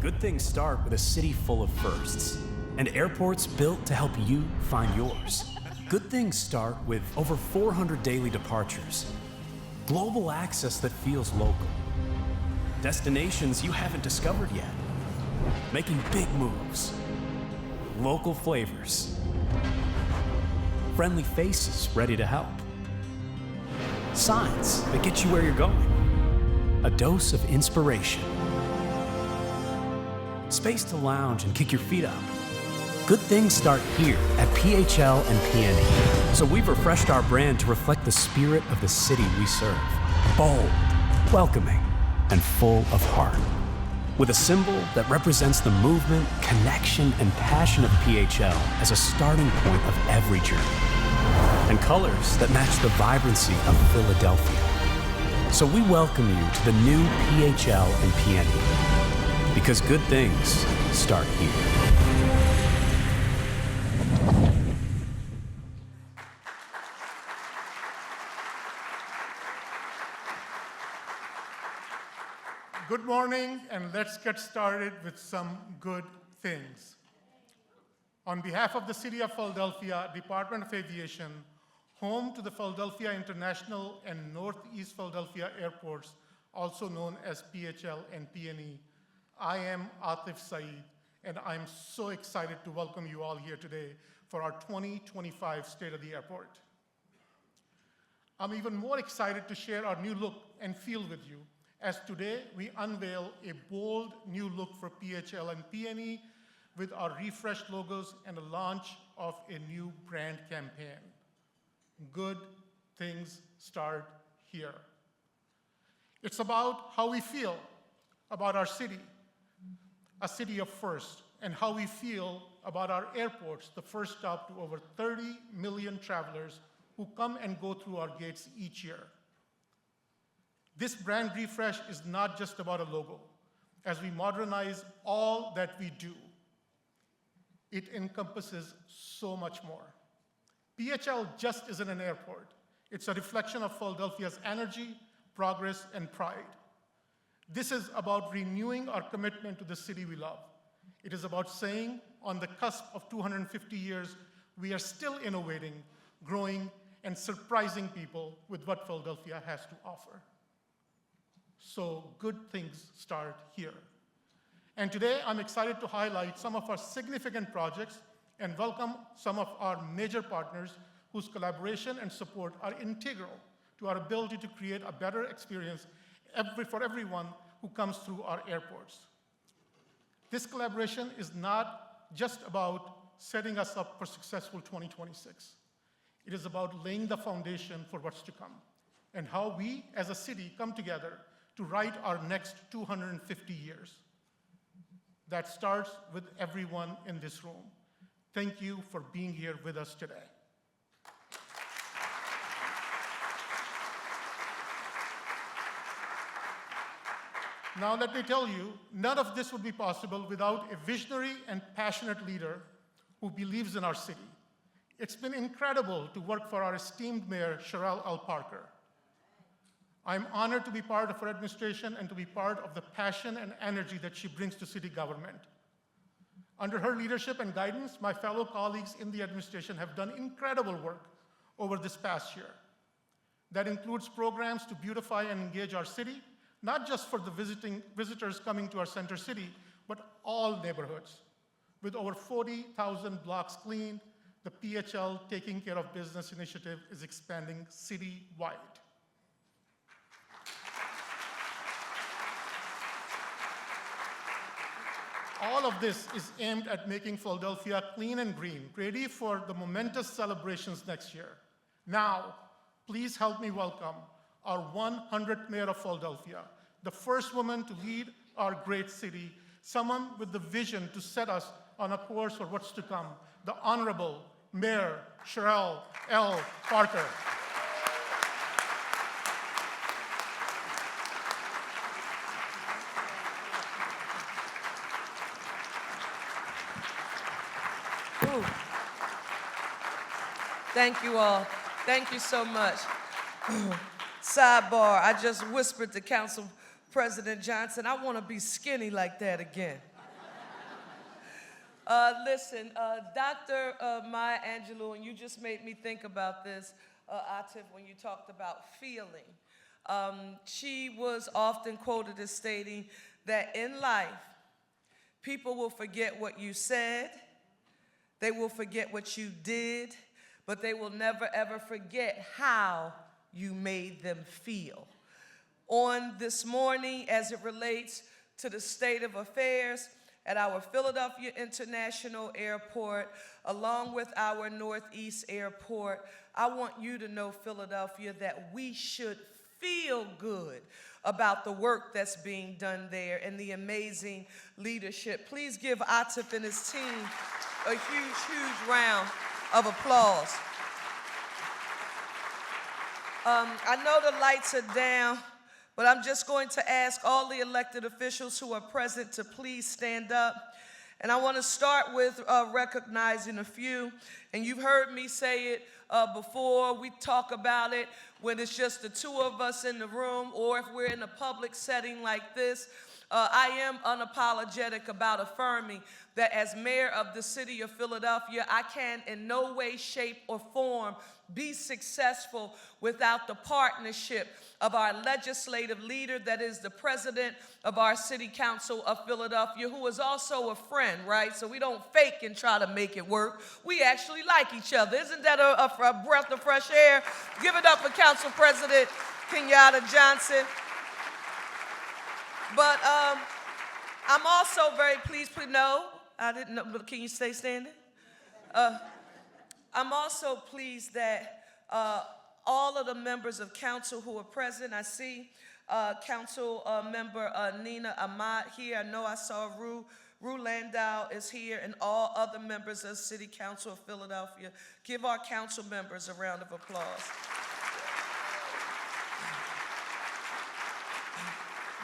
Good things start with a city full of firsts and airports built to help you find yours. Good things start with over 400 daily departures, global access that feels local, destinations you haven't discovered yet, making big moves, local flavors, friendly faces ready to help, signs that get you where you're going, a dose of inspiration, space to lounge and kick your feet up. Good things start here at PHL and PNE. So we've refreshed our brand to reflect the spirit of the city we serve. Bold, welcoming, and full of heart. With a symbol that represents the movement, connection, and passion of PHL as a starting point of every journey. And colors that match the vibrancy of Philadelphia. So we welcome you to the new PHL and PNE. Because good things start here. Good morning, and let's get started with some good things. On behalf of the City of Philadelphia, Department of Aviation, home to the Philadelphia International and Northeast Philadelphia Airports, also known as PHL and PNE, I am Atif Saeed, and I'm so excited to welcome you all here today for our 2025 State of the Airport. I'm even more excited to share our new look and feel with you, as today we unveil a bold new look for PHL and PNE with our refreshed logos and the launch of a new brand campaign. Good things start here. It's about how we feel about our city, a city of first, and how we feel about our airports, the first stop to over 30 million travelers who come and go through our gates each year. This brand refresh is not just about a logo. As we modernize all that we do, it encompasses so much more. PHL just isn't an airport. It's a reflection of Philadelphia's energy, progress, and pride. This is about renewing our commitment to the city we love. It is about saying, on the cusp of 250 years, we are still innovating, growing, and surprising people with what Philadelphia has to offer. So good things start here. And today, I'm excited to highlight some of our significant projects and welcome some of our major partners whose collaboration and support are integral to our ability to create a better experience for everyone who comes through our airports. This collaboration is not just about setting us up for successful 2026. It is about laying the foundation for what's to come and how we as a city come together to write our next 250 years. That starts with everyone in this room. Thank you for being here with us today. Now let me tell you, none of this would be possible without a visionary and passionate leader who believes in our city. It's been incredible to work for our esteemed mayor, Cherelle L. Parker. I'm honored to be part of her administration and to be part of the passion and energy that she brings to city government. Under her leadership and guidance, my fellow colleagues in the administration have done incredible work over this past year. That includes programs to beautify and engage our city, not just for the visitors coming to our center city, but all neighborhoods. With over 40,000 blocks cleaned, the PHL Taking Care of Business initiative is expanding city-wide. All of this is aimed at making Philadelphia clean and green, ready for the momentous celebrations next year. Now, please help me welcome our 100th mayor of Philadelphia, the first woman to lead our great city, someone with the vision to set us on a course for what's to come, the Honorable Mayor Cherelle L. Parker. Thank you all. Thank you so much. Sidebar, I just whispered to Council President Johnson, I want to be skinny like that again. Listen, Dr. Maya Angelou, and you just made me think about this, Atif, when you talked about feeling. She was often quoted as stating that in life, people will forget what you said, they will forget what you did, but they will never ever forget how you made them feel. On this morning, as it relates to the state of affairs at our Philadelphia International Airport, along with our Northeast Airport, I want you to know, Philadelphia, that we should feel good about the work that's being done there and the amazing leadership. Please give Atif and his team a huge, huge round of applause. I know the lights are down, but I'm just going to ask all the elected officials who are present to please stand up. And I want to start with recognizing a few. And you've heard me say it before. We talk about it when it's just the two of us in the room, or if we're in a public setting like this. I am unapologetic about affirming that as mayor of the city of Philadelphia, I can in no way, shape, or form be successful without the partnership of our legislative leader, that is the president of our city council of Philadelphia, who is also a friend, right? So we don't fake and try to make it work. We actually like each other. Isn't that a breath of fresh air? Give it up for Council President Kenyatta Johnson. But I'm also very pleased, no, I didn't know, but can you stay standing? I'm also pleased that all of the members of council who are present, I see Council Member Nina Ahmad here. I know I saw Rue Landau is here, and all other members of City Council of Philadelphia. Give our council members a round of applause.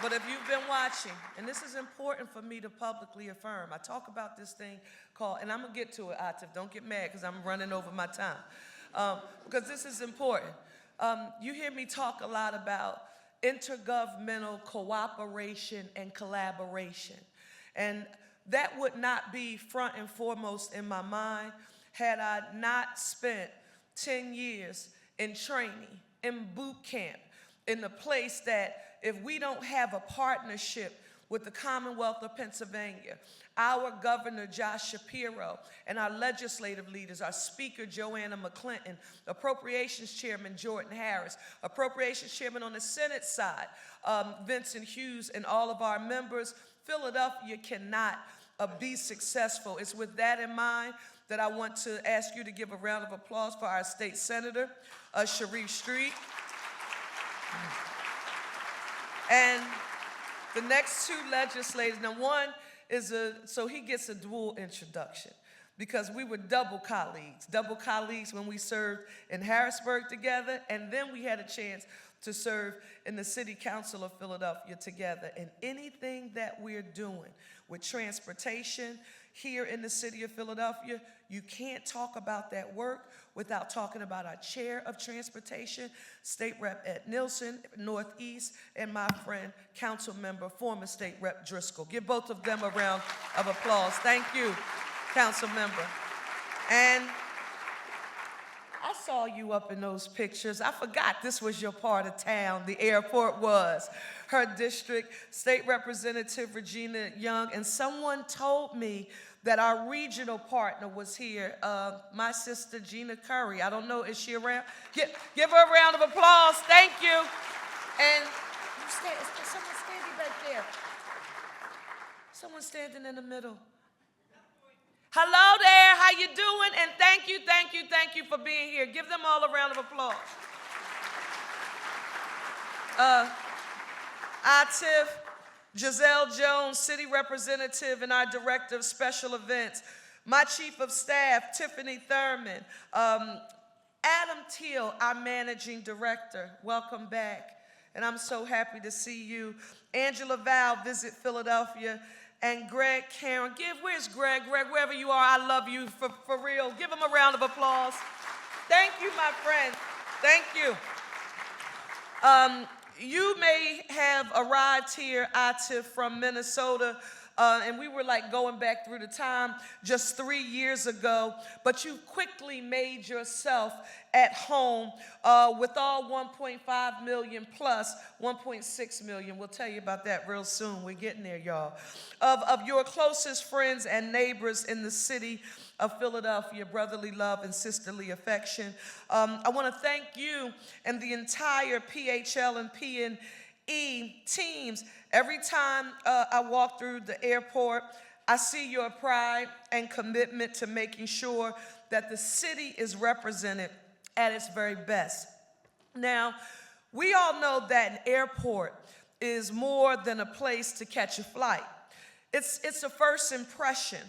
But if you've been watching, and this is important for me to publicly affirm, I talk about this thing called, and I'm going to get to it, Atif, don't get mad because I'm running over my time, because this is important. You hear me talk a lot about intergovernmental cooperation and collaboration, and that would not be front and foremost in my mind had I not spent 10 years in training, in boot camp, in the place that if we don't have a partnership with the Commonwealth of Pennsylvania, our Governor Josh Shapiro, and our legislative leaders, our Speaker Joanna McClinton, Appropriations Chairman Jordan Harris, Appropriations Chairman on the Senate side, Vincent Hughes, and all of our members, Philadelphia cannot be successful. It's with that in mind that I want to ask you to give a round of applause for our state senator, Sharif Street. And the next two legislators, now one is so he gets a dual introduction because we were double colleagues when we served in Harrisburg together, and then we had a chance to serve in the City Council of Philadelphia together. And anything that we're doing with transportation here in the city of Philadelphia, you can't talk about that work without talking about our chair of transportation, State Rep Ed Nilsen, Northeast, and my friend, council member, former State Rep Driscoll. Give both of them a round of applause. Thank you, council member. And I saw you up in those pictures. I forgot this was your part of town, the airport was. Her district, State Representative Regina Young, and someone told me that our regional partner was here, my sister Gina Curry. I don't know, is she around? Give her a round of applause, thank you. And someone standing back there. Someone standing in the middle. Hello there, how you doing? And thank you for being here. Give them all a round of applause. Atif, Jazelle Jones, City Representative and our Director of Special Events, my Chief of Staff, Tiffany Thurman, Adam Teal, our Managing Director, welcome back. And I'm so happy to see you. Angela Val, Visit Philadelphia, and Gregg Karen. Where's Gregg? Gregg, wherever you are, I love you for real. Give him a round of applause. Thank you, my friend. Thank you. You may have arrived here, Atif, from Minnesota and we were like going back through the time just 3 years ago, but you quickly made yourself at home with all 1.5 million plus 1.6 million. We'll tell you about that real soon. We're getting there, y'all. Of your closest friends and neighbors in the city of Philadelphia, brotherly love and sisterly affection. I want to thank you and the entire PHL and PNE teams. Every time I walk through the airport, I see your pride and commitment to making sure that the city is represented at its very best. Now, we all know that an airport is more than a place to catch a flight. It's a first impression.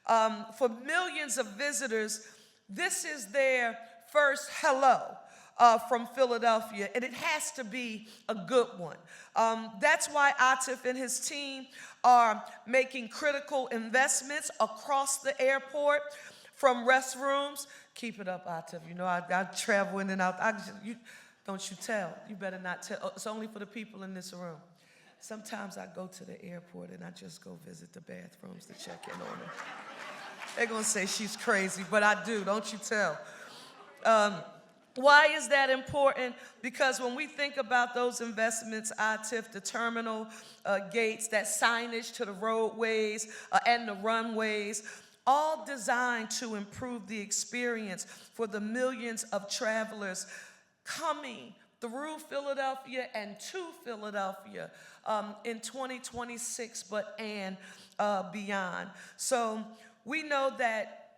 For millions of visitors, this is their first hello from Philadelphia, and it has to be a good one. That's why Atif and his team are making critical investments across the airport, from restrooms. Keep it up, Atif. You know, I travel in and out. Don't you tell. You better not tell. It's only for the people in this room. Sometimes I go to the airport and I just go visit the bathrooms to check in on them. They're going to say she's crazy, but I do. Don't you tell. Why is that important? Because when we think about those investments, Atif, the terminal gates, that signage to the roadways and the runways, all designed to improve the experience for the millions of travelers coming through Philadelphia and to Philadelphia in 2026, and beyond. So we know that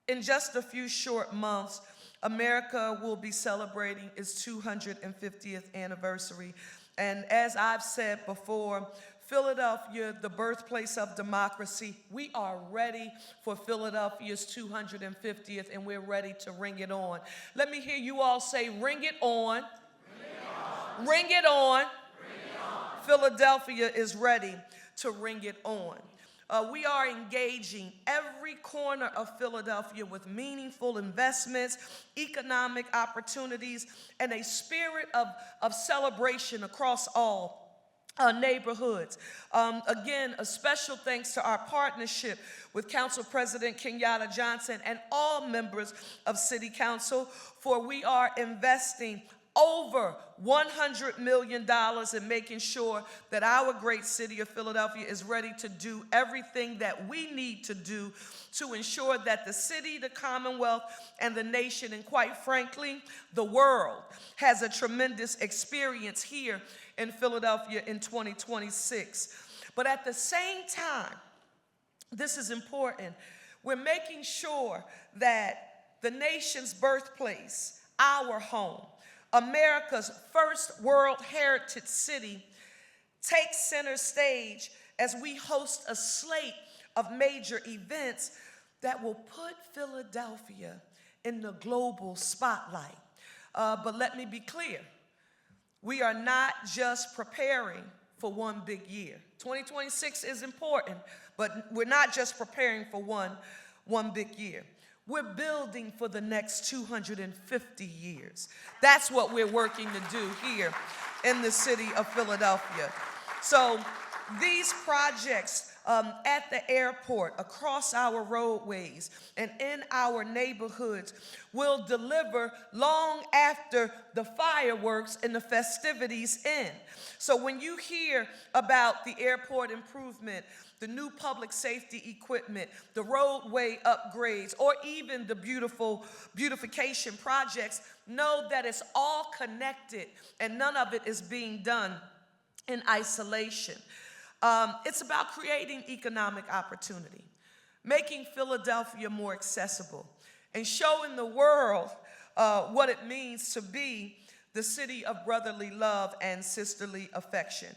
in just a few short months, America will be celebrating its 250th anniversary. And as I've said before, Philadelphia, the birthplace of democracy, we are ready for Philadelphia's 250th, and we're ready to ring it on. Let me hear you all say, ring it on. Ring it on. Philadelphia is ready to ring it on. We are engaging every corner of Philadelphia with meaningful investments, economic opportunities, and a spirit of celebration across all neighborhoods. Again, a special thanks to our partnership with Council President Kenyatta Johnson and all members of City Council, for we are investing over $100 million in making sure that our great city of Philadelphia is ready to do everything that we need to do to ensure that the city, the Commonwealth, and the nation, and quite frankly, the world, has a tremendous experience here in Philadelphia in 2026. But at the same time, this is important, we're making sure that the nation's birthplace, our home, America's first World Heritage City, takes center stage as we host a slate of major events that will put Philadelphia in the global spotlight. But let me be clear, we are not just preparing for one big year. 2026 is important, but we're not just preparing for one big year. We're building for the next 250 years. That's what we're working to do here in the city of Philadelphia. So these projects at the airport, across our roadways, and in our neighborhoods will deliver long after the fireworks and the festivities end. So when you hear about the airport improvement, the new public safety equipment, the roadway upgrades, or even the beautification projects, know that it's all connected and none of it is being done in isolation. It's about creating economic opportunity, making Philadelphia more accessible, and showing the world what it means to be the city of brotherly love and sisterly affection.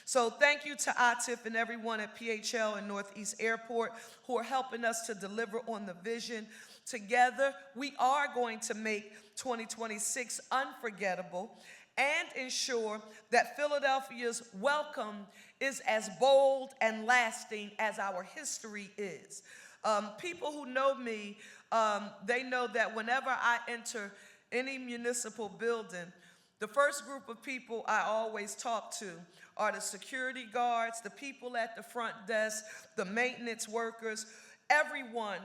So thank you to Atif and everyone at PHL and Northeast Airport who are helping us to deliver on the vision. Together, we are going to make 2026 unforgettable and ensure that Philadelphia's welcome is as bold and lasting as our history is. People who know me, they know that whenever I enter any municipal building, The first group of people I always talk to are the security guards, the people at the front desk, the maintenance workers, everyone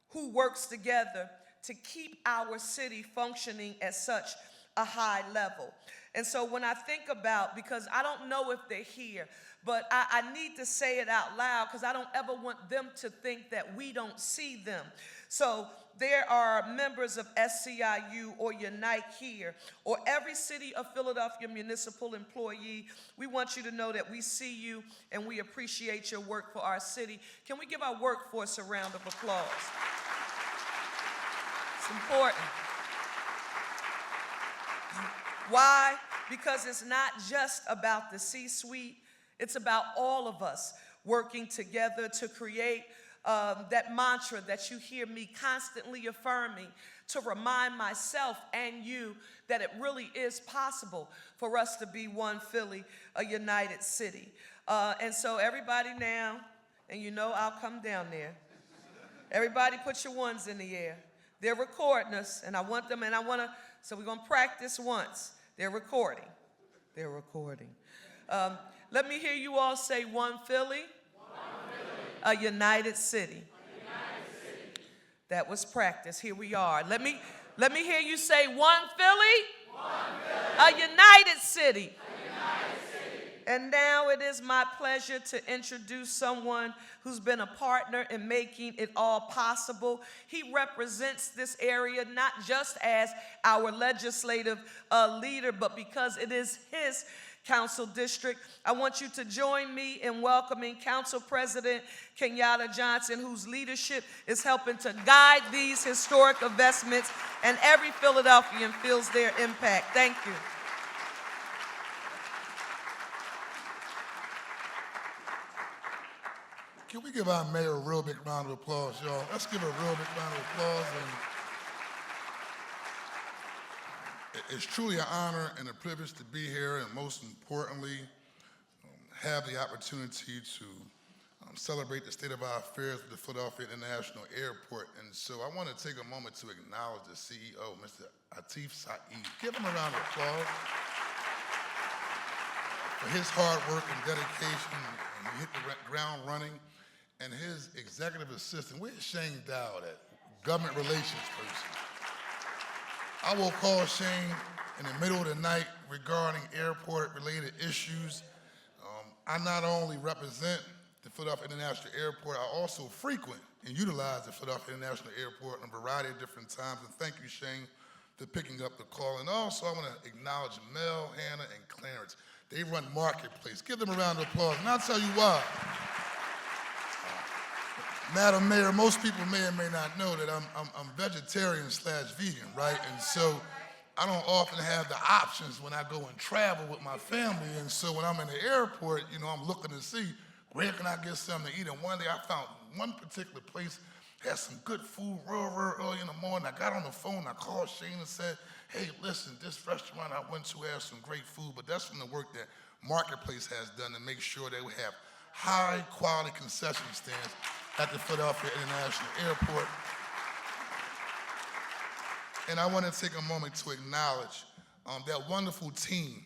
who works together to keep our city functioning at such a high level. And so when I think about, because I don't know if they're here, but I need to say it out loud because I don't ever want them to think that we don't see them. So there are members of SCIU or Unite here, or every City of Philadelphia municipal employee. We want you to know that we see you and we appreciate your work for our city. Can we give our workforce a round of applause? It's important. Why? Because it's not just about the C-suite, it's about all of us working together to create that mantra that you hear me constantly affirming, to remind myself and you that it really is possible for us to be one Philly, a united city. And so everybody now, and you know I'll come down there, everybody put your ones in the air. They're recording us, and I want them, and I want to, so we're going to practice once. They're recording. They're recording. Let me hear you all say one Philly, a united city. That was practice. Here we are. Let me hear you say one Philly, a united city. And now it is my pleasure to introduce someone who's been a partner in making it all possible. He represents this area not just as our legislative leader, but because it is his council district. I want you to join me in welcoming Council President Kenyatta Johnson, whose leadership is helping to guide these historic investments, and every Philadelphian feels their impact. Thank you. Can we give our mayor a real big round of applause, y'all? Let's give her a real big round of applause. And it's truly an honor and a privilege to be here, and most importantly, have the opportunity to celebrate the state of our affairs with the Philadelphia International Airport. And so I want to take a moment to acknowledge the CEO, Mr. Atif Saeed. Give him a round of applause for his hard work and dedication. And he hit the ground running. And his executive assistant, where's Shane Dow, that government relations person? I will call Shane in the middle of the night regarding airport-related issues. I not only represent the Philadelphia International Airport, I also frequent and utilize the Philadelphia International Airport on a variety of different times. And thank you, Shane, for picking up the call. And also, I want to acknowledge Mel, Hannah, and Clarence. They run Marketplace. Give them a round of applause. And I'll tell you why. Madam Mayor, most people may or may not know that I'm vegetarian/vegan, right? And so I don't often have the options when I go and travel with my family. And so when I'm in the airport, you know, I'm looking to see where can I get something to eat. And one day I found one particular place had some good food real early in the morning. I got on the phone, I called Shane and said, hey, listen, this restaurant I went to has some great food, but that's from the work that Marketplace has done to make sure that we have high quality concession stands at the Philadelphia International Airport. And I want to take a moment to acknowledge that wonderful team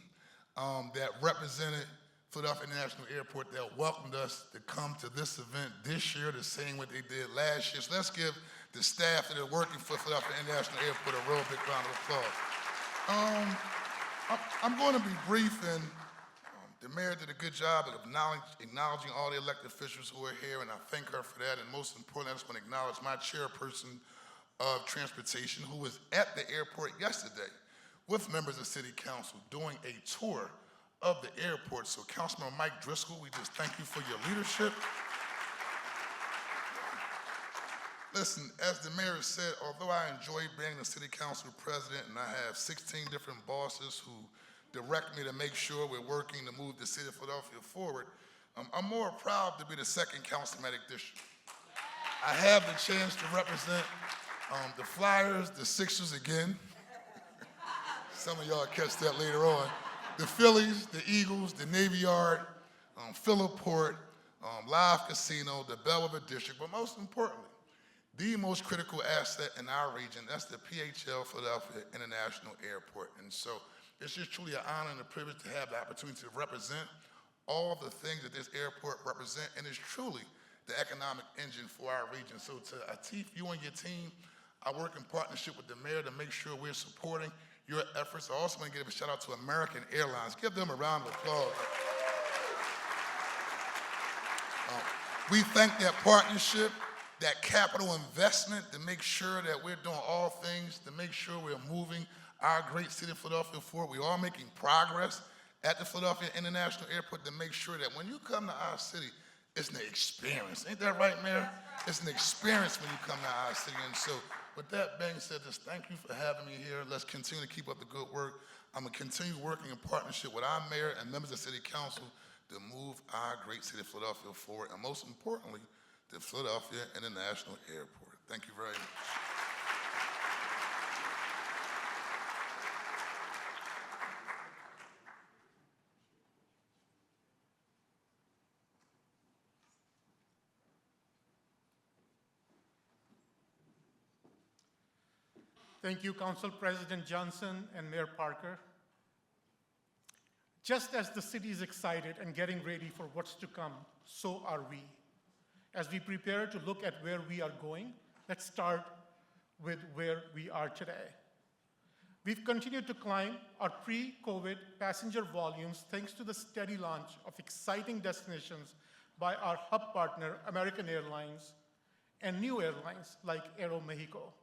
that represented Philadelphia International Airport that welcomed us to come to this event this year, the same way they did last year. So let's give the staff that are working for Philadelphia International Airport a real big round of applause. I'm going to be brief, and the mayor did a good job of acknowledging all the elected officials who are here, and I thank her for that. And most importantly, I just want to acknowledge my chairperson of transportation, who was at the airport yesterday with members of City Council doing a tour of the airport. So Councilman Mike Driscoll, we just thank you for your leadership. Listen, as the mayor said, although I enjoy being the City Council president and I have 16 different bosses who direct me to make sure we're working to move the city of Philadelphia forward, I'm more proud to be the second councilmatic district. I have the chance to represent the Flyers, the Sixers again. Some of y'all catch that later on. The Phillies, the Eagles, the Navy Yard, Philliport, Live Casino, the Bellevue District, but most importantly, the most critical asset in our region, that's the PHL Philadelphia International Airport. And so It's just truly an honor and a privilege to have the opportunity to represent all the things that this airport represents, and it's truly the economic engine for our region. So to Atif, you and your team, I work in partnership with the mayor to make sure we're supporting your efforts. I also want to give a shout out to American Airlines. Give them a round of applause. We thank that partnership, that capital investment to make sure that we're doing all things, to make sure we're moving our great city of Philadelphia forward. We are making progress at the Philadelphia International Airport to make sure that when you come to our city, it's an experience. Ain't that right, Mayor? It's an experience when you come to our city. And so with that being said, just thank you for having me here. Let's continue to keep up the good work. I'm going to continue working in partnership with our mayor and members of the city council to move our great city of Philadelphia forward, and most importantly, the Philadelphia International Airport. Thank you very much. Thank you, Council President Johnson and Mayor Parker. Just as the city is excited and getting ready for what's to come, so are we. As we prepare to look at where we are going, let's start with where we are today. We've continued to climb our pre-COVID passenger volumes thanks to the steady launch of exciting destinations by our hub partner, American Airlines, and new airlines like Aeromexico.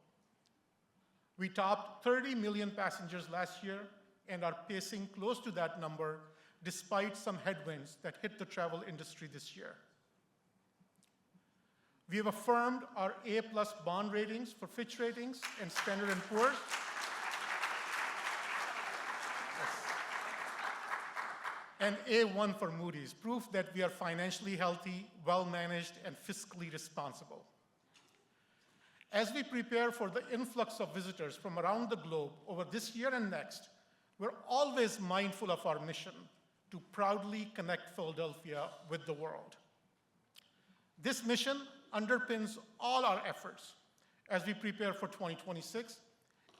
We topped 30 million passengers last year and are pacing close to that number despite some headwinds that hit the travel industry this year. We have affirmed our A+ bond ratings for Fitch Ratings and Standard & Poor's. And A1 for Moody's, proof that we are financially healthy, well-managed, and fiscally responsible. As we prepare for the influx of visitors from around the globe over this year and next, we're always mindful of our mission to proudly connect Philadelphia with the world. This mission underpins all our efforts as we prepare for 2026,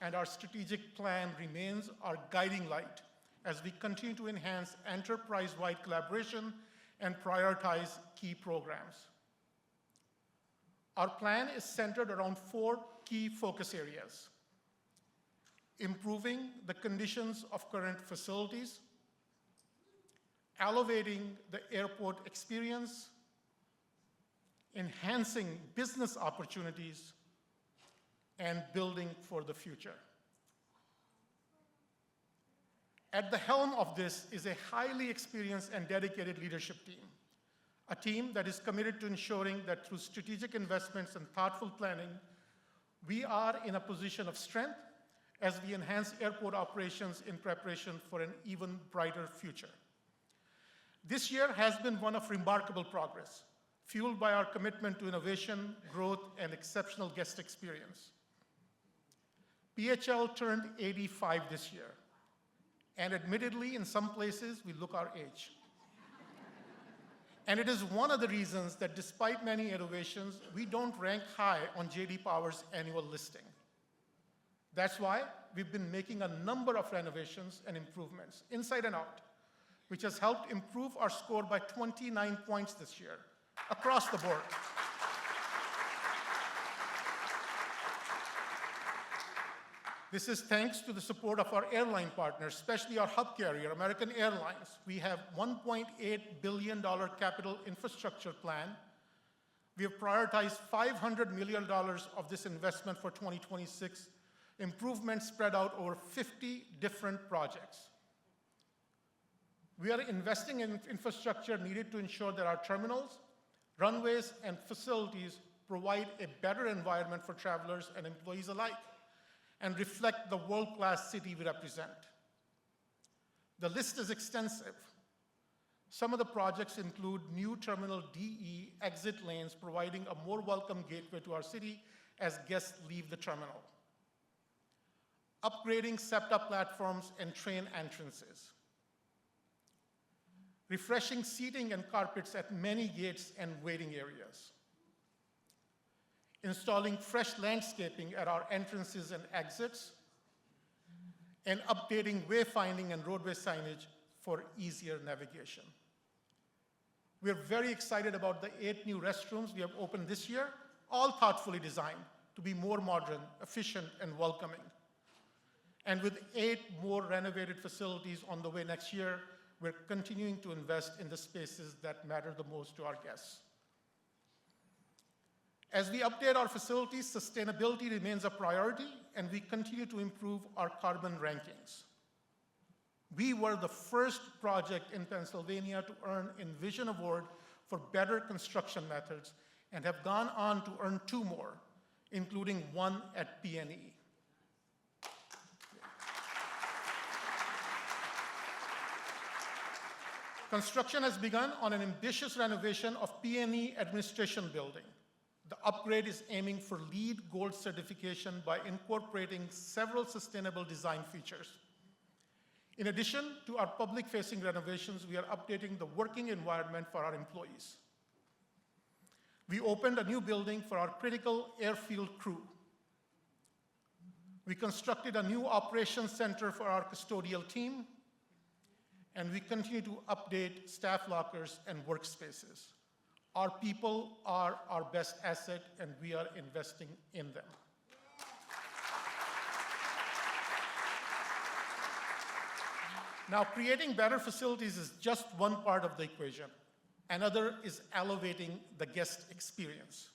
and our strategic plan remains our guiding light as we continue to enhance enterprise-wide collaboration and prioritize key programs. Our plan is centered around 4 key focus areas: improving the conditions of current facilities, elevating the airport experience, enhancing business opportunities, and building for the future. At the helm of this is a highly experienced and dedicated leadership team, a team that is committed to ensuring that through strategic investments and thoughtful planning, we are in a position of strength as we enhance airport operations in preparation for an even brighter future. This year has been one of remarkable progress, fueled by our commitment to innovation, growth, and exceptional guest experience. PHL turned 85 this year, and admittedly, in some places, we look our age. And it is one of the reasons that despite many innovations, we don't rank high on J.D. Power's annual listing. That's why we've been making a number of renovations and improvements, inside and out, which has helped improve our score by 29 points this year, across the board. This is thanks to the support of our airline partners, especially our hub carrier, American Airlines. We have $1.8 billion capital infrastructure plan. We have prioritized $500 million of this investment for 2026, improvements spread out over 50 different projects. We are investing in infrastructure needed to ensure that our terminals, runways, and facilities provide a better environment for travelers and employees alike, and reflect the world-class city we represent. The list is extensive. Some of the projects include new Terminal DE exit lanes, providing a more welcome gateway to our city as guests leave the terminal. Upgrading SEPTA platforms and train entrances. Refreshing seating and carpets at many gates and waiting areas. Installing fresh landscaping at our entrances and exits, and updating wayfinding and roadway signage for easier navigation. We're very excited about the 8 new restrooms we have opened this year, all thoughtfully designed to be more modern, efficient, and welcoming. And with 8 more renovated facilities on the way next year, we're continuing to invest in the spaces that matter the most to our guests. As we update our facilities, sustainability remains a priority, and we continue to improve our carbon rankings. We were the first project in Pennsylvania to earn Envision Award for better construction methods and have gone on to earn 2 more, including 1 at PNE. Construction has begun on an ambitious renovation of PNE Administration Building. The upgrade is aiming for LEED Gold certification by incorporating several sustainable design features. In addition to our public-facing renovations, we are updating the working environment for our employees. We opened a new building for our critical airfield crew. We constructed a new operations center for our custodial team, and we continue to update staff lockers and workspaces. Our people are our best asset, and we are investing in them. Now, creating better facilities is just one part of the equation. Another is elevating the guest experience.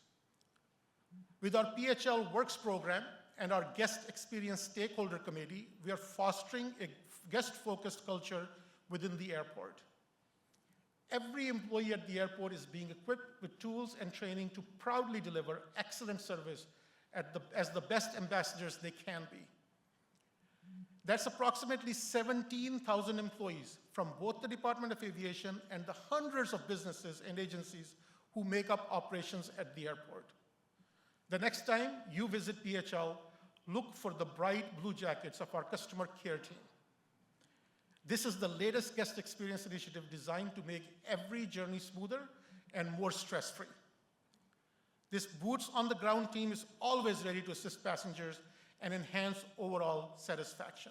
With our PHL Works program and our Guest Experience Stakeholder Committee, we are fostering a guest-focused culture within the airport. Every employee at the airport is being equipped with tools and training to proudly deliver excellent service as the best ambassadors they can be. That's approximately 17,000 employees from both the Department of Aviation and the hundreds of businesses and agencies who make up operations at the airport. The next time you visit PHL, look for the bright blue jackets of our customer care team. This is the latest guest experience initiative designed to make every journey smoother and more stress-free. This boots-on-the-ground team is always ready to assist passengers and enhance overall satisfaction.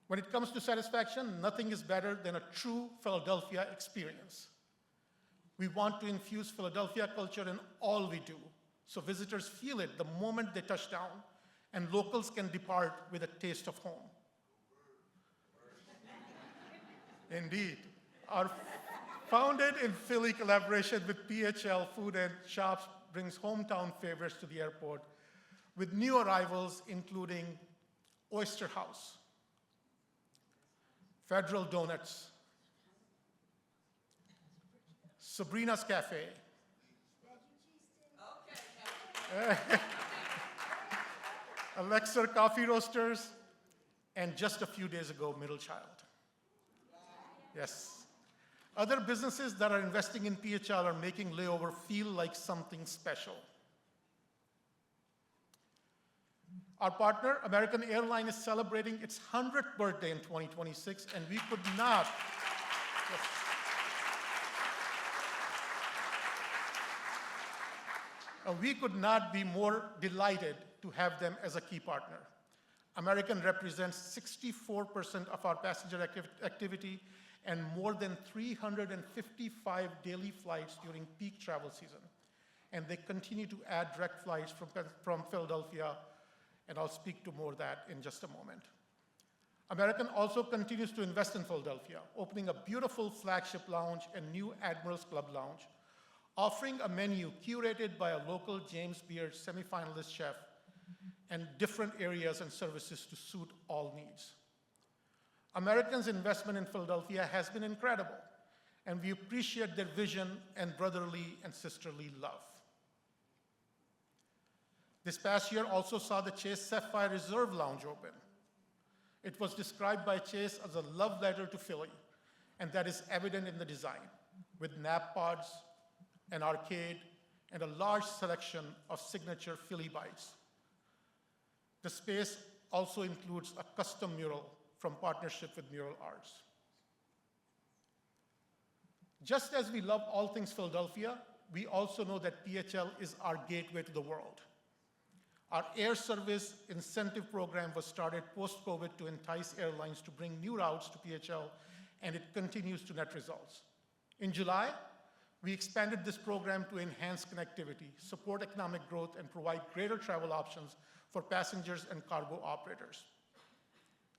When it comes to satisfaction, nothing is better than a true Philadelphia experience. We want to infuse Philadelphia culture in all we do, so visitors feel it the moment they touch down, and locals can depart with a taste of home. Indeed. Our founded in Philly collaboration with PHL Food and Shops brings hometown favorites to the airport with new arrivals including Oyster House, Federal Donuts, Sabrina's Cafe, Alexa Coffee Roasters, and just a few days ago, Middle Child. Yes. Other businesses that are investing in PHL are making layover feel like something special. Our partner, American Airlines, is celebrating its 100th birthday in 2026, and we could not, we could not be more delighted to have them as a key partner. American represents 64% of our passenger activity and more than 355 daily flights during peak travel season. And they continue to add direct flights from Philadelphia, and I'll speak to more of that in just a moment. American also continues to invest in Philadelphia, opening a beautiful flagship lounge and new Admiral's Club lounge, offering a menu curated by a local James Beard semifinalist chef, and different areas and services to suit all needs. American's investment in Philadelphia has been incredible, and we appreciate their vision and brotherly and sisterly love. This past year also saw the Chase Sapphire Reserve Lounge open. It was described by Chase as a love letter to Philly, and that is evident in the design, with nap pods, an arcade, and a large selection of signature Philly bites. The space also includes a custom mural from partnership with Mayoral Arts. Just as we love all things Philadelphia, we also know that PHL is our gateway to the world. Our air service incentive program was started post-COVID to entice airlines to bring new routes to PHL, and it continues to net results. In July, we expanded this program to enhance connectivity, support economic growth, and provide greater travel options for passengers and cargo operators.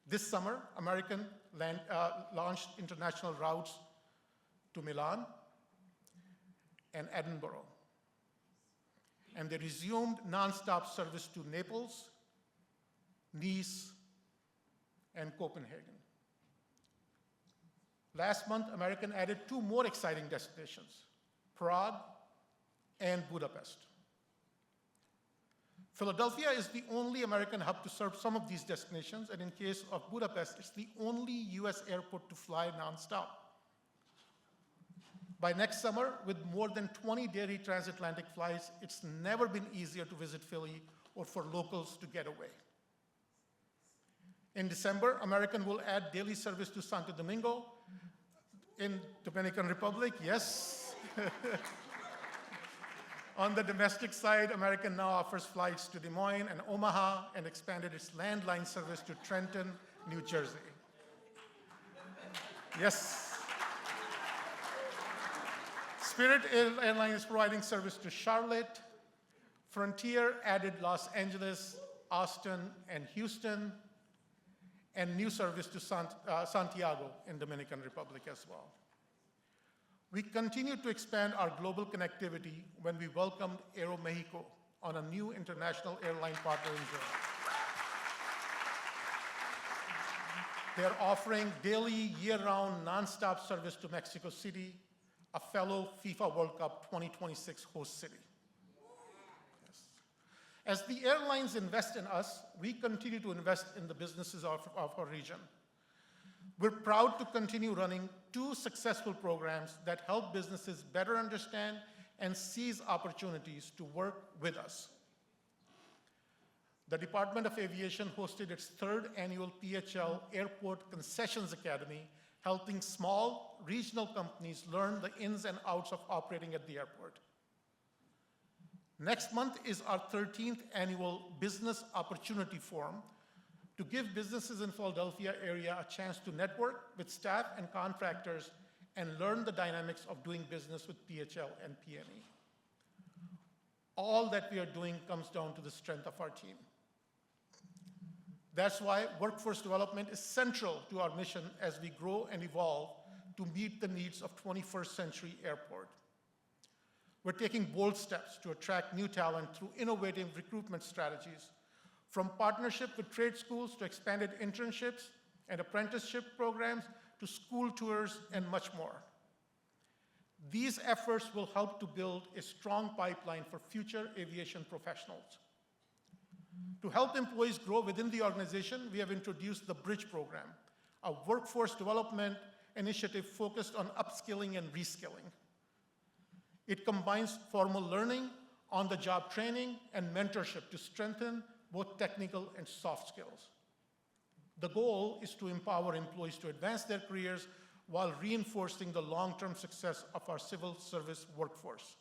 This summer, American launched international routes to Milan and Edinburgh, and they resumed nonstop service to Naples, Nice, and Copenhagen. Last month, American added 2 more exciting destinations, Prague and Budapest. Philadelphia is the only American hub to serve some of these destinations, and in case of Budapest, it's the only US airport to fly nonstop. By next summer, with more than 20 daily transatlantic flights, it's never been easier to visit Philly or for locals to get away. In December, American will add daily service to Santo Domingo in Dominican Republic, yes. On the domestic side, American now offers flights to Des Moines and Omaha and expanded its landline service to Trenton, New Jersey. Yes. Spirit Airlines is providing service to Charlotte. Frontier added Los Angeles, Austin, and Houston, and new service to Santiago in Dominican Republic as well. We continue to expand our global connectivity when we welcomed Aeromexico on a new international airline partner in June. They're offering daily, year-round, nonstop service to Mexico City, a fellow FIFA World Cup 2026 host city. Yes. As the airlines invest in us, we continue to invest in the businesses of our region. We're proud to continue running 2 successful programs that help businesses better understand and seize opportunities to work with us. The Department of Aviation hosted its 3rd annual PHL Airport Concessions Academy, helping small regional companies learn the ins and outs of operating at the airport. Next month is our 13th annual Business Opportunity Forum to give businesses in Philadelphia area a chance to network with staff and contractors and learn the dynamics of doing business with PHL and PNE. All that we are doing comes down to the strength of our team. That's why workforce development is central to our mission as we grow and evolve to meet the needs of 21st century airport. We're taking bold steps to attract new talent through innovative recruitment strategies, from partnership with trade schools to expanded internships and apprenticeship programs to school tours and much more. These efforts will help to build a strong pipeline for future aviation professionals. To help employees grow within the organization, we have introduced the Bridge program, a workforce development initiative focused on upskilling and reskilling. It combines formal learning, on-the-job training, and mentorship to strengthen both technical and soft skills. The goal is to empower employees to advance their careers while reinforcing the long-term success of our civil service workforce.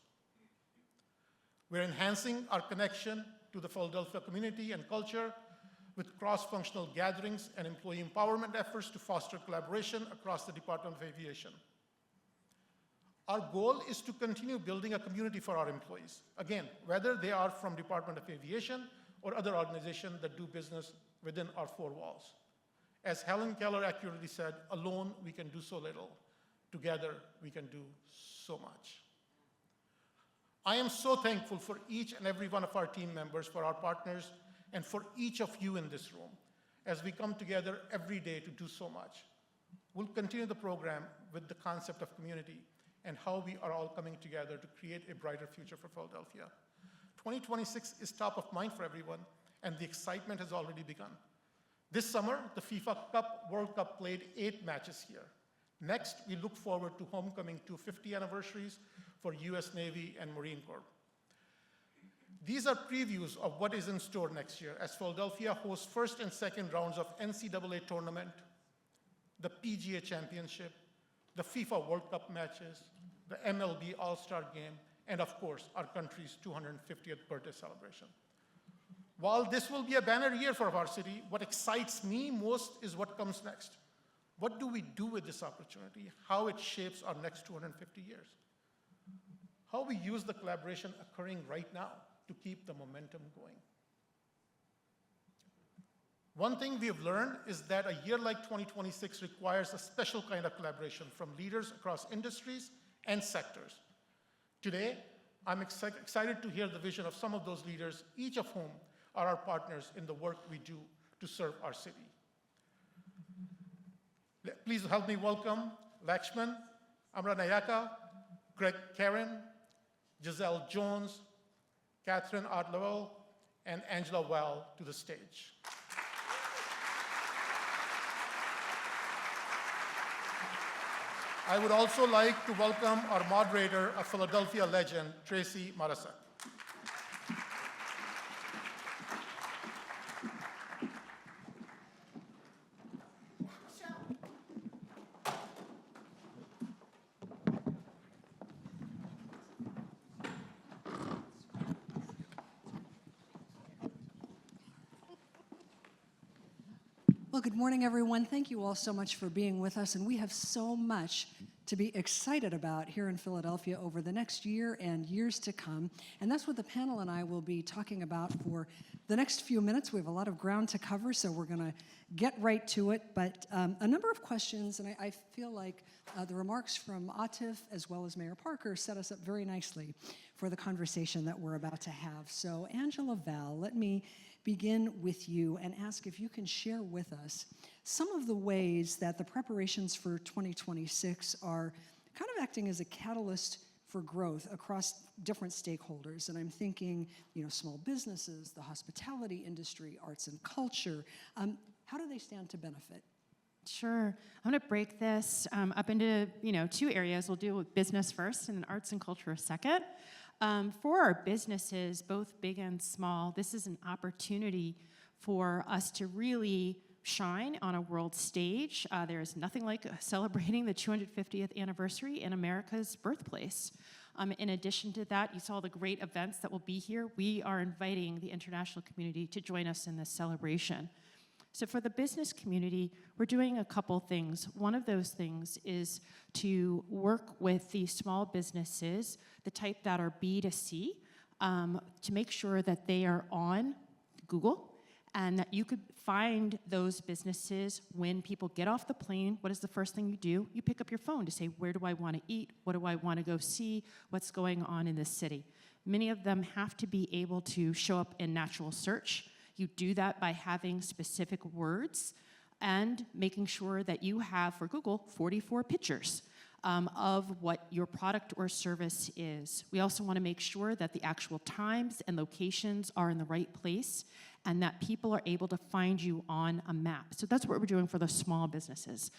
We're enhancing our connection to the Philadelphia community and culture with cross-functional gatherings and employee empowerment efforts to foster collaboration across the Department of Aviation. Our goal is to continue building a community for our employees, again, whether they are from Department of Aviation or other organizations that do business within our 4 walls. As Helen Keller accurately said, alone we can do so little. Together we can do so much. I am so thankful for each and every one of our team members, for our partners, and for each of you in this room as we come together every day to do so much. We'll continue the program with the concept of community and how we are all coming together to create a brighter future for Philadelphia. 2026 is top of mind for everyone, and the excitement has already begun. This summer, the FIFA World Cup played 8 matches here. Next, we look forward to homecoming 250 anniversaries for US Navy and Marine Corps. These are previews of what is in store next year as Philadelphia hosts first and second rounds of NCAA tournament, the PGA Championship, the FIFA World Cup matches, the MLB All-Star Game, and of course, our country's 250th birthday celebration. While this will be a banner year for our city, what excites me most is what comes next. What do we do with this opportunity? How it shapes our next 250 years? How we use the collaboration occurring right now to keep the momentum going. One thing we have learned is that a year like 2026 requires a special kind of collaboration from leaders across industries and sectors. Today, I'm excited to hear the vision of some of those leaders, each of whom are our partners in the work we do to serve our city. Please help me welcome Lakshman, Amaranayaka, Gregg, Jazelle Jones, Kathryn Lovell, and Angela Well to the stage. I would also like to welcome our moderator, a Philadelphia legend, Tracy Marasa. Well, good morning, everyone. Thank you all so much for being with us, and we have so much to be excited about here in Philadelphia over the next year and years to come, and that's what the panel and I will be talking about for the next few minutes. We have a lot of ground to cover, so we're going to get right to it, but a number of questions, and I feel like the remarks from Atif as well as Mayor Parker set us up very nicely for the conversation that we're about to have. So, Angela Val, let me begin with you and ask if you can share with us some of the ways that the preparations for 2026 are kind of acting as a catalyst for growth across different stakeholders. And I'm thinking, small businesses, the hospitality industry, arts and culture. How do they stand to benefit? Sure. I'm going to break this up into, two areas. We'll deal with business first and then arts and culture second. For our businesses, both big and small, this is an opportunity for us to really shine on a world stage. There is nothing like celebrating the 250th anniversary in America's birthplace. In addition to that, you saw the great events that will be here. We are inviting the international community to join us in this celebration. So for the business community, we're doing a couple things. One of those things is to work with the small businesses, the type that are B2C, to make sure that they are on Google and that you could find those businesses when people get off the plane. What is the first thing you do? You pick up your phone to say, where do I want to eat? What do I want to go see? What's going on in this city? Many of them have to be able to show up in natural search. You do that by having specific words and making sure that you have, for Google, 44 pictures of what your product or service is. We also want to make sure that the actual times and locations are in the right place and that people are able to find you on a map. So that's what we're doing for the small businesses.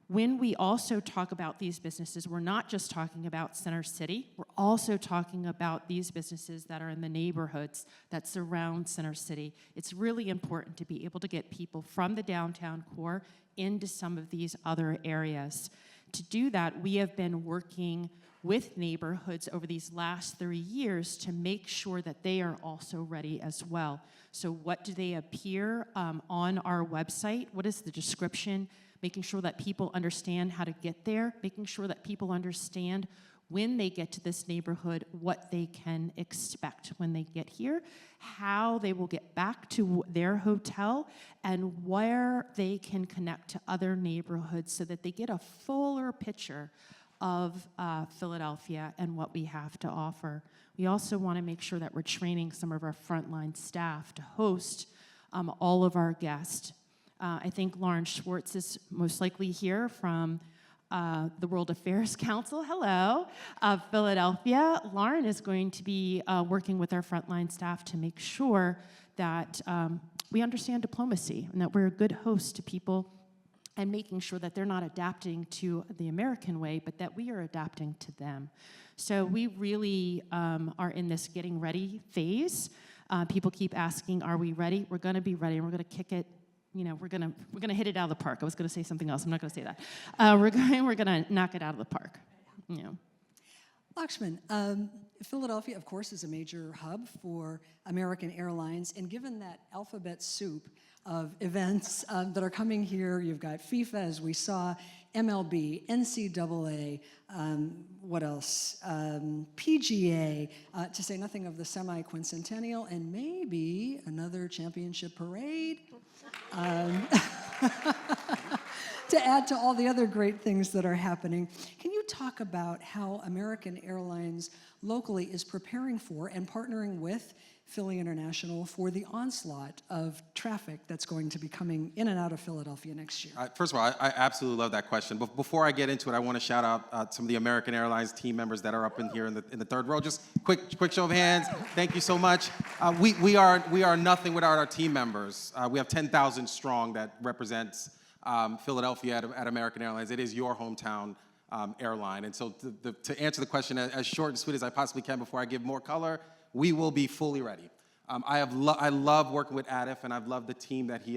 When we also talk about these businesses, we're not just talking about Center City, we're also talking about these businesses that are in the neighborhoods that surround Center City. It's really important to be able to get people from the downtown core into some of these other areas. To do that, we have been working with neighborhoods over these last 3 years to make sure that they are also ready as well. So what do they appear on our website? What is the description? Making sure that people understand how to get there, making sure that people understand when they get to this neighborhood, what they can expect when they get here, how they will get back to their hotel, and where they can connect to other neighborhoods so that they get a fuller picture of Philadelphia and what we have to offer. We also want to make sure that we're training some of our frontline staff to host all of our guests. I think Lauren Schwartz is most likely here from the World Affairs Council, hello, of Philadelphia. Lauren is going to be working with our frontline staff to make sure that we understand diplomacy and that we're a good host to people and making sure that they're not adapting to the American way, but that we are adapting to them. So we really are in this getting ready phase. People keep asking, are we ready? We're gonna be ready, and we're gonna kick it. We're gonna hit it out of the park. I was gonna say something else. I'm not gonna say that. We're gonna knock it out of the park. Lakshman, Philadelphia, of course, is a major hub for American Airlines, and given that alphabet soup of events that are coming here, you've got FIFA, as we saw, MLB, NCAA, what else? PGA, to say nothing of the semi-quincentennial, and maybe another championship parade. To add to all the other great things that are happening. Can you talk about how American Airlines locally is preparing for and partnering with Philly International for the onslaught of traffic that's going to be coming in and out of Philadelphia next year? First of all, I absolutely love that question. But before I get into it, I want to shout out some of the American Airlines team members that are up in here in the third row. Just quick show of hands. Thank you so much. We are nothing without our team members. We have 10,000 strong that represents Philadelphia at American Airlines. It is your hometown airline. And so to answer the question as short and sweet as I possibly can before I give more color, we will be fully ready. I love working with Atif, and I've loved the team that he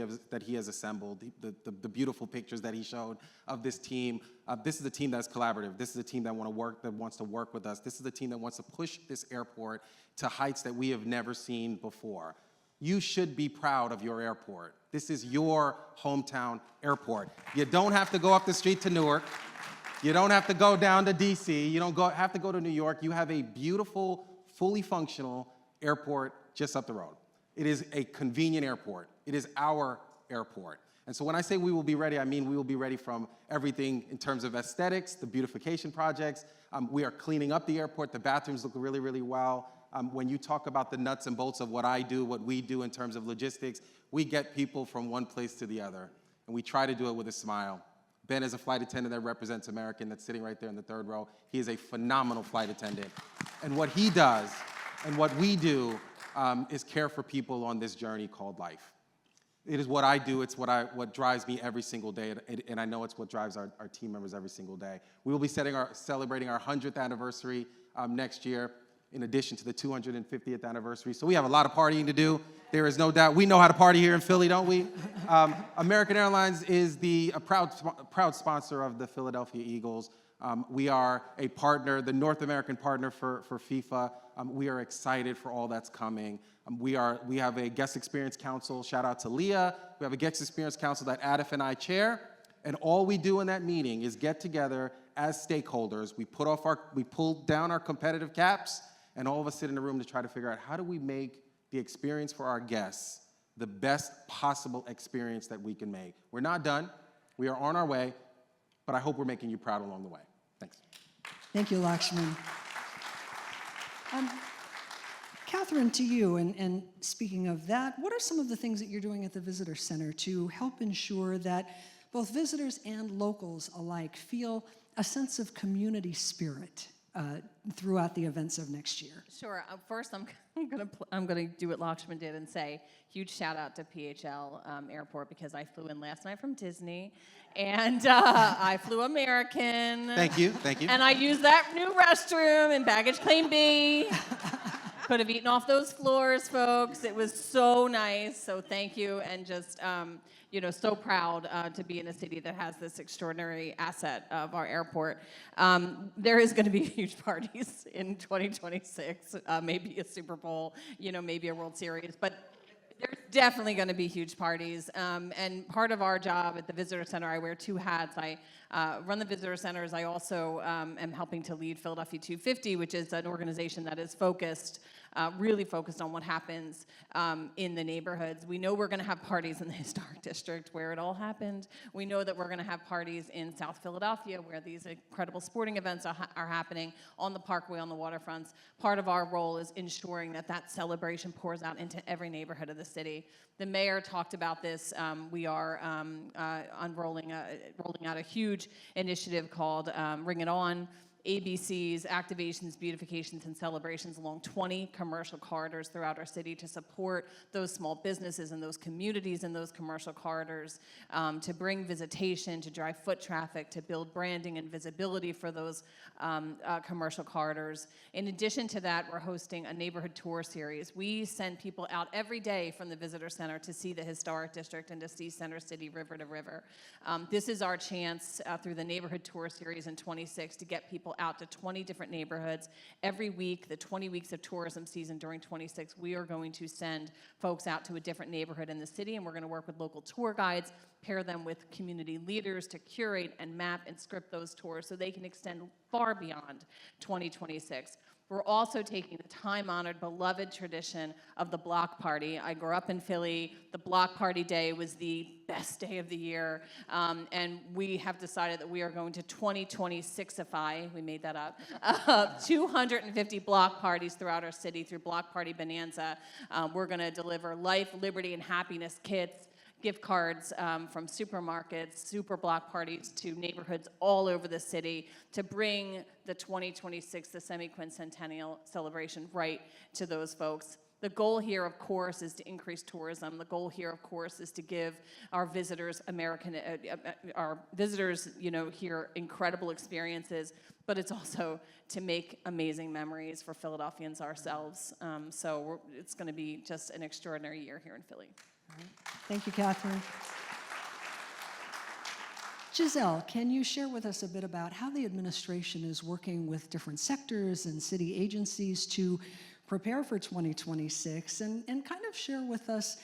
has assembled, the beautiful pictures that he showed of this team. This is a team that's collaborative. This is a team that wants to work with us. This is the team that wants to push this airport to heights that we have never seen before. You should be proud of your airport. This is your hometown airport. You don't have to go up the street to Newark. You don't have to go down to DC. You don't have to go to New York. You have a beautiful, fully functional airport just up the road. It is a convenient airport. It is our airport. And so when I say we will be ready, I mean we will be ready from everything in terms of aesthetics, the beautification projects. We are cleaning up the airport. The bathrooms look really, really well. When you talk about the nuts and bolts of what I do, what we do in terms of logistics, we get people from one place to the other, and we try to do it with a smile. Ben is a flight attendant that represents American that's sitting right there in the third row. He is a phenomenal flight attendant. And what he does and what we do is care for people on this journey called life. It is what I do. It's what drives me every single day, and I know it's what drives our team members every single day. We will be celebrating our 100th anniversary next year, in addition to the 250th anniversary. So we have a lot of partying to do. There is no doubt. We know how to party here in Philly, don't we? American Airlines is a proud sponsor of the Philadelphia Eagles. We are a partner, the North American partner for FIFA. We are excited for all that's coming. We have a guest experience council. Shout out to Leah. We have a guest experience council that Atif and I chair. And all we do in that meeting is get together as stakeholders. We pull down our competitive caps, and all of us sit in a room to try to figure out how do we make the experience for our guests the best possible experience that we can make. We're not done. We are on our way, but I hope we're making you proud along the way. Thanks. Thank you, Lakshman. Kathryn, to you, and speaking of that, what are some of the things that you're doing at the Visitor Center to help ensure that both visitors and locals alike feel a sense of community spirit throughout the events of next year? Sure. First, I'm gonna do what Lakshman did and say huge shout out to PHL Airport, because I flew in last night from Disney, and I flew American. Thank you. And I used that new restroom in baggage claim B. Could have eaten off those floors, folks. It was so nice. So thank you, and just so proud to be in a city that has this extraordinary asset of our airport. There is going to be huge parties in 2026, maybe a Super Bowl, maybe a World Series, but there's definitely going to be huge parties. And part of our job at the Visitor Center, I wear two hats. I run the Visitor Centers. I also am helping to lead Philadelphia 250, which is an organization that is really focused on what happens in the neighborhoods. We know we're going to have parties in the historic district where it all happened. We know that we're going to have parties in South Philadelphia where these incredible sporting events are happening, on the Parkway, on the waterfronts. Part of our role is ensuring that celebration pours out into every neighborhood of the city. The mayor talked about this. We are rolling out a huge initiative called Ring It On. ABCs, activations, beautifications, and celebrations along 20 commercial corridors throughout our city to support those small businesses and those communities in those commercial corridors, to bring visitation, to drive foot traffic, to build branding and visibility for those commercial corridors. In addition to that, we're hosting a neighborhood tour series. We send people out every day from the Visitor Center to see the historic district and to see Center City river to river. This is our chance through the neighborhood tour series in 26 to get people out to 20 different neighborhoods. Every week, the 20 weeks of tourism season during 26, we are going to send folks out to a different neighborhood in the city, and we're going to work with local tour guides, pair them with community leaders to curate and map and script those tours so they can extend far beyond 2026. We're also taking the time-honored, beloved tradition of the block party. I grew up in Philly. The block party day was the best day of the year, and we have decided that we are going to 2026ify, we made that up, 250 block parties throughout our city through Block Party Bonanza. We're going to deliver life, liberty, and happiness kits, gift cards from supermarkets, super block parties to neighborhoods all over the city to bring the 2026, the semi-quincentennial celebration right to those folks. The goal here, of course, is to increase tourism. The goal here, of course, is to give our visitors, here incredible experiences, but it's also to make amazing memories for Philadelphians ourselves. So it's going to be just an extraordinary year here in Philly. Thank you, Kathryn. Jazelle, can you share with us a bit about how the administration is working with different sectors and city agencies to prepare for 2026 and kind of share with us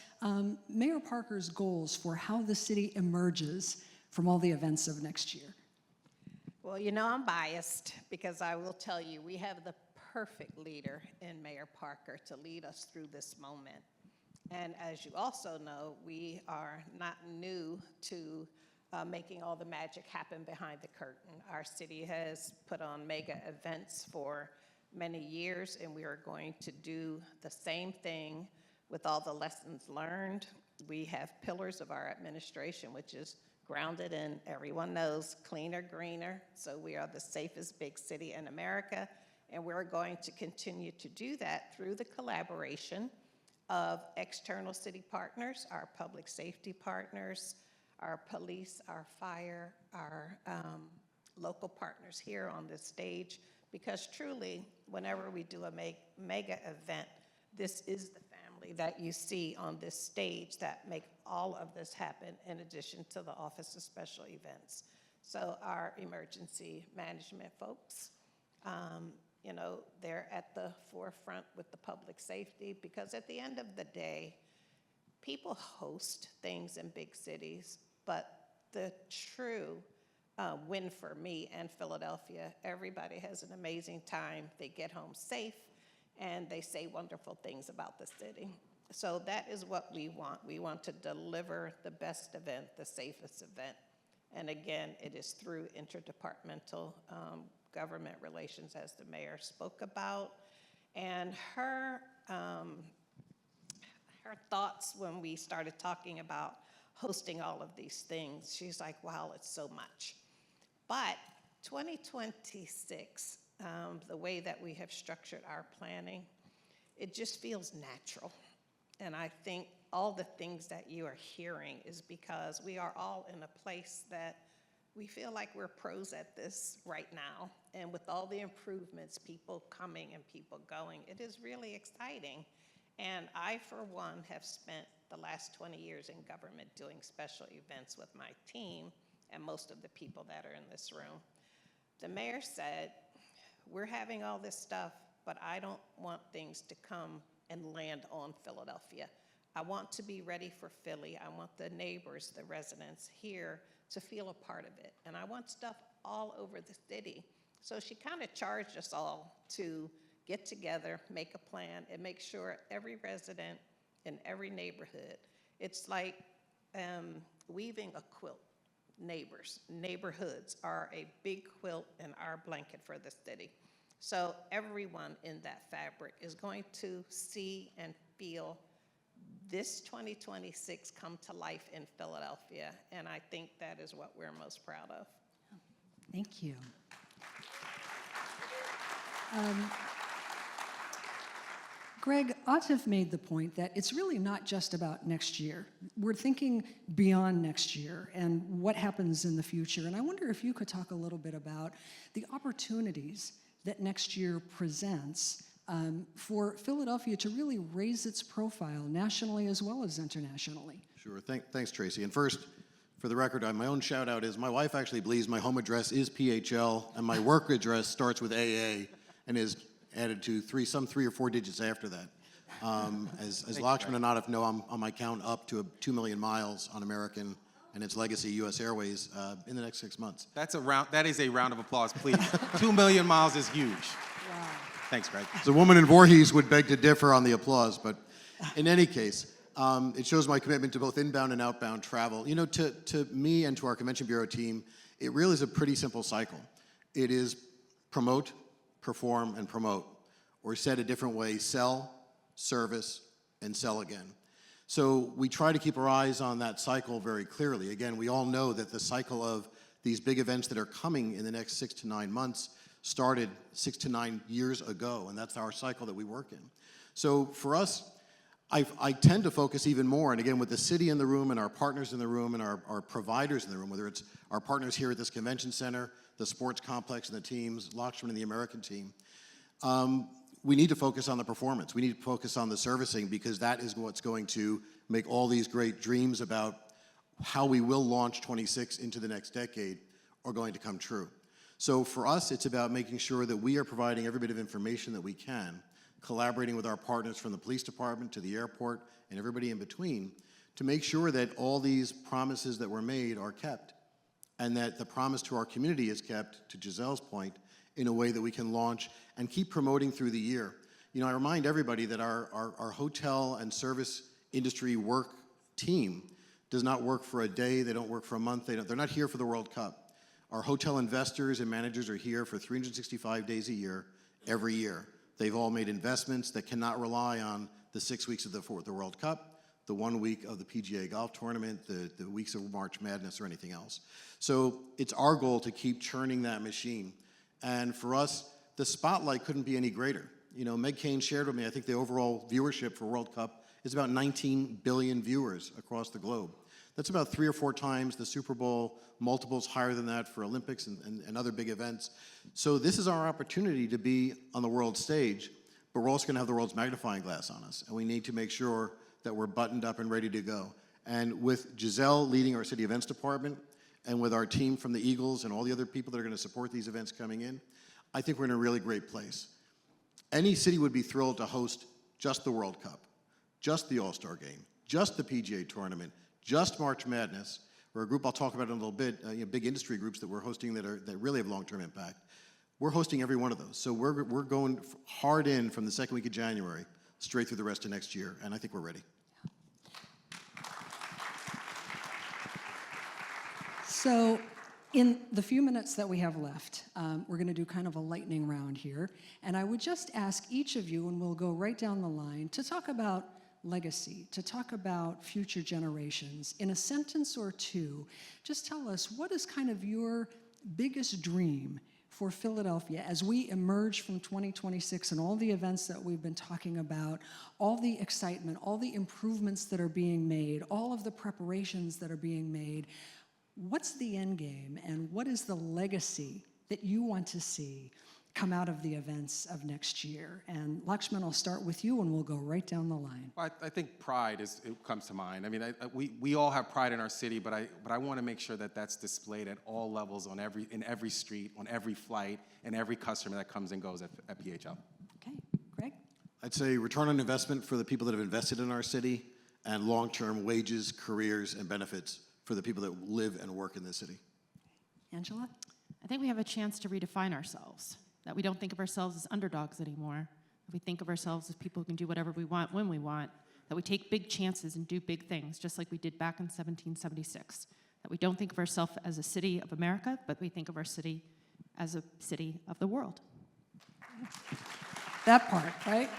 Mayor Parker's goals for how the city emerges from all the events of next year? Well, you know, I'm biased because I will tell you, we have the perfect leader in Mayor Parker to lead us through this moment. And as you also know, we are not new to making all the magic happen behind the curtain. Our city has put on mega events for many years, and we are going to do the same thing with all the lessons learned. We have pillars of our administration, which is grounded in, everyone knows, cleaner, greener. So we are the safest big city in America, and we're going to continue to do that through the collaboration of external city partners, our public safety partners, our police, our fire, our local partners here on this stage, because truly, whenever we do a mega event, this is the family that you see on this stage that make all of this happen, in addition to the Office of Special Events. So our emergency management folks, you know, they're at the forefront with the public safety, because at the end of the day, people host things in big cities, but the true win for me and Philadelphia, everybody has an amazing time, they get home safe, and they say wonderful things about the city. So that is what we want. We want to deliver the best event, the safest event. And again, it is through interdepartmental government relations, as the mayor spoke about. And her thoughts when we started talking about hosting all of these things, she's like, wow, it's so much. But 2026, the way that we have structured our planning, it just feels natural. And I think all the things that you are hearing is because we are all in a place that we feel like we're pros at this right now. And with all the improvements, people coming and people going, it is really exciting. And I, for one, have spent the last 20 years in government doing special events with my team and most of the people that are in this room. The mayor said, we're having all this stuff, but I don't want things to come and land on Philadelphia. I want to be ready for Philly. I want the neighbors, the residents here to feel a part of it. And I want stuff all over the city. So she kind of charged us all to get together, make a plan, and make sure every resident in every neighborhood, it's like weaving a quilt. Neighborhoods are a big quilt in our blanket for the city. So everyone in that fabric is going to see and feel this 2026 come to life in Philadelphia, and I think that is what we're most proud of. Thank you. Gregg, Atif made the point that it's really not just about next year. We're thinking beyond next year and what happens in the future. And I wonder if you could talk a little bit about the opportunities that next year presents for Philadelphia to really raise its profile nationally as well as internationally. Sure. Thanks, Tracy. And first, For the record, my own shout out is my wife actually believes my home address is PHL and my work address starts with AA and is added to some 3 or 4 digits after that. As Lakshman and Atif know, I'm on my count up to 2 million miles on American and its legacy U.S. Airways in the next 6 months. That is a round of applause, please. 2 million miles is huge. Wow. Thanks, Gregg. The woman in Voorhees would beg to differ on the applause, but in any case, it shows my commitment to both inbound and outbound travel. You know, to me and to our Convention Bureau team, it really is a pretty simple cycle. It is promote, perform, and promote. Or said a different way, sell, service, and sell again. So we try to keep our eyes on that cycle very clearly. Again, we all know that the cycle of these big events that are coming in the next 6 to 9 months started 6 to 9 years ago, and that's our cycle that we work in. So for us, I tend to focus even more, and again, with the city in the room and our partners in the room and our providers in the room, whether it's our partners here at this convention center, the sports complex and the teams, Lakshman and the American team, we need to focus on the performance. We need to focus on the servicing because that is what's going to make all these great dreams about how we will launch 26 into the next decade are going to come true. So for us, it's about making sure that we are providing every bit of information that we can, collaborating with our partners from the police department to the airport and everybody in between to make sure that all these promises that were made are kept and that the promise to our community is kept, to Jazelle's point, in a way that we can launch and keep promoting through the year. You know, I remind everybody that our hotel and service industry work team does not work for a day, they don't work for a month, they're not here for the World Cup. Our hotel investors and managers are here for 365 days a year, every year. They've all made investments that cannot rely on the 6 weeks of the World Cup, the 1 week of the PGA Golf Tournament, the weeks of March Madness or anything else. So it's our goal to keep churning that machine. And for us, the spotlight couldn't be any greater. You know, Meg Kane shared with me, I think the overall viewership for World Cup is about 19 billion viewers across the globe. That's about 3 or 4 times the Super Bowl, multiples higher than that for Olympics and other big events. So this is our opportunity to be on the world stage, but we're also gonna have the world's magnifying glass on us, and we need to make sure that we're buttoned up and ready to go. And with Jazelle leading our city events department, and with our team from the Eagles and all the other people that are gonna support these events coming in, I think we're in a really great place. Any city would be thrilled to host just the World Cup, just the All-Star Game, just the PGA Tournament, just March Madness. We're a group I'll talk about in a little bit, big industry groups that we're hosting that really have long-term impact. We're hosting every one of those. So we're going hard in from the second week of January, straight through the rest of next year, and I think we're ready. So in the few minutes that we have left, we're going to do kind of a lightning round here. And I would just ask each of you, and we'll go right down the line, to talk about legacy, to talk about future generations. In a sentence or two, just tell us, what is kind of your biggest dream for Philadelphia as we emerge from 2026 and all the events that we've been talking about, all the excitement, all the improvements that are being made, all of the preparations that are being made? What's the end game, and what is the legacy that you want to see come out of the events of next year? And Lakshman, I'll start with you, and we'll go right down the line. Well, I think pride it comes to mind. I mean, we all have pride in our city, but I want to make sure that that's displayed at all levels, in every street, on every flight, and every customer that comes and goes at PHL. Okay, Gregg? I'd say return on investment for the people that have invested in our city, and long-term wages, careers, and benefits for the people that live and work in this city. Angela? I think we have a chance to redefine ourselves, that we don't think of ourselves as underdogs anymore, that we think of ourselves as people who can do whatever we want when we want, that we take big chances and do big things, just like we did back in 1776, that we don't think of ourselves as a city of America, but we think of our city as a city of the world. That part, right?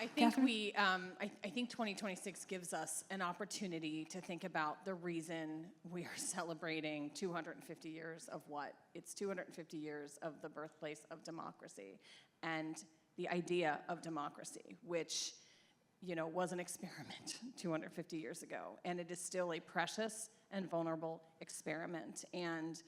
I think Kathryn? I think 2026 gives us an opportunity to think about the reason we are celebrating 250 years of what? It's 250 years of the birthplace of democracy and the idea of democracy, which, you know, was an experiment 250 years ago, and it is still a precious and vulnerable experiment. And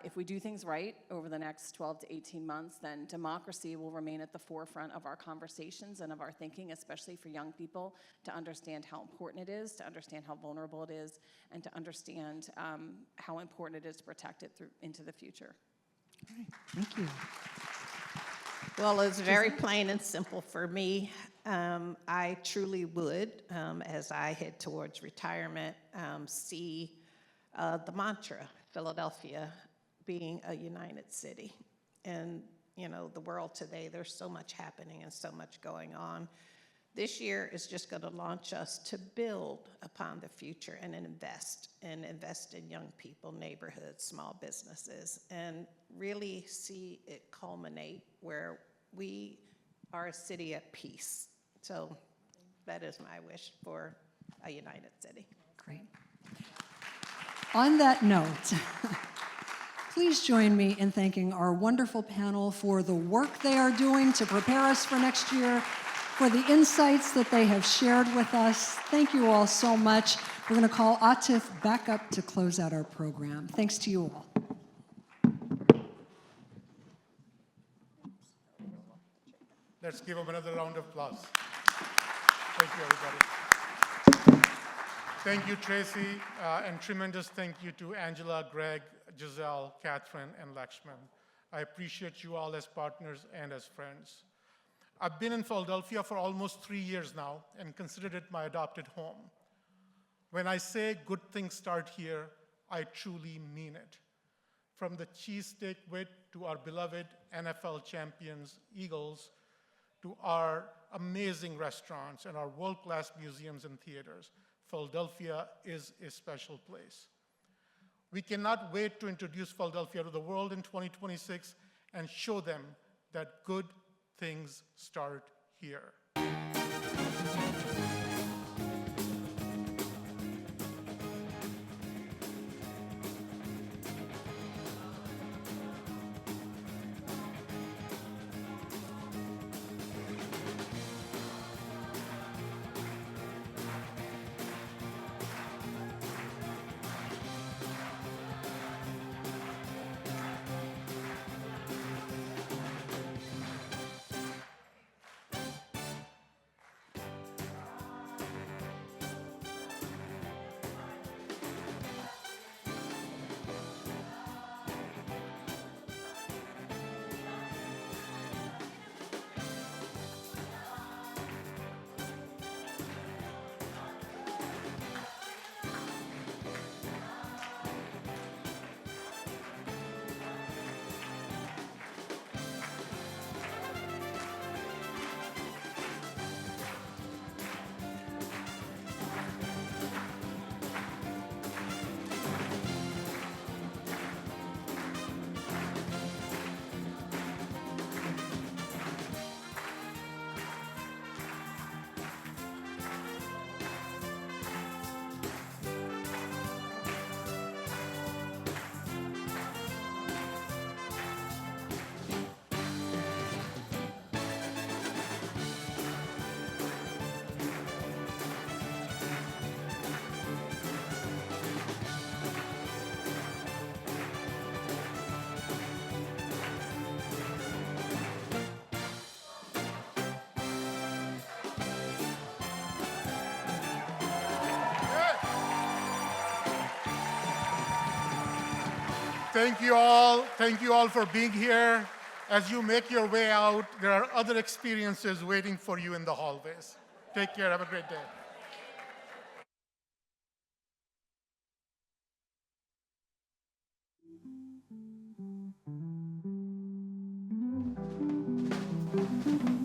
If we do things right over the next 12 to 18 months, then democracy will remain at the forefront of our conversations and of our thinking, especially for young people, to understand how important it is, to understand how vulnerable it is, and to understand how important it is to protect it into the future. All right, thank you. Well, it's very plain and simple for me. I truly would, as I head towards retirement, see the mantra, Philadelphia being a united city. And, you know, the world today, there's so much happening and so much going on. This year is just going to launch us to build upon the future and invest in young people, neighborhoods, small businesses, and really see it culminate where we are a city at peace. So that is my wish for a united city. Great. On that note, please join me in thanking our wonderful panel for the work they are doing to prepare us for next year, for the insights that they have shared with us. Thank you all so much. We're going to call Atif back up to close out our program. Thanks to you all. Let's give them another round of applause. Thank you, everybody. Thank you, Tracy, and tremendous thank you to Angela, Gregg, Jazelle, Kathryn, and Lakshman. I appreciate you all as partners and as friends. I've been in Philadelphia for almost 3 years now and considered it my adopted home. When I say good things start here, I truly mean it. From the cheesesteak wit to our beloved NFL champions, Eagles, to our amazing restaurants and our world-class museums and theaters, Philadelphia is a special place. We cannot wait to introduce Philadelphia to the world in 2026 and show them that good things start here. Thank you all for being here. As you make your way out, there are other experiences waiting for you in the hallways. Take care, have a great day.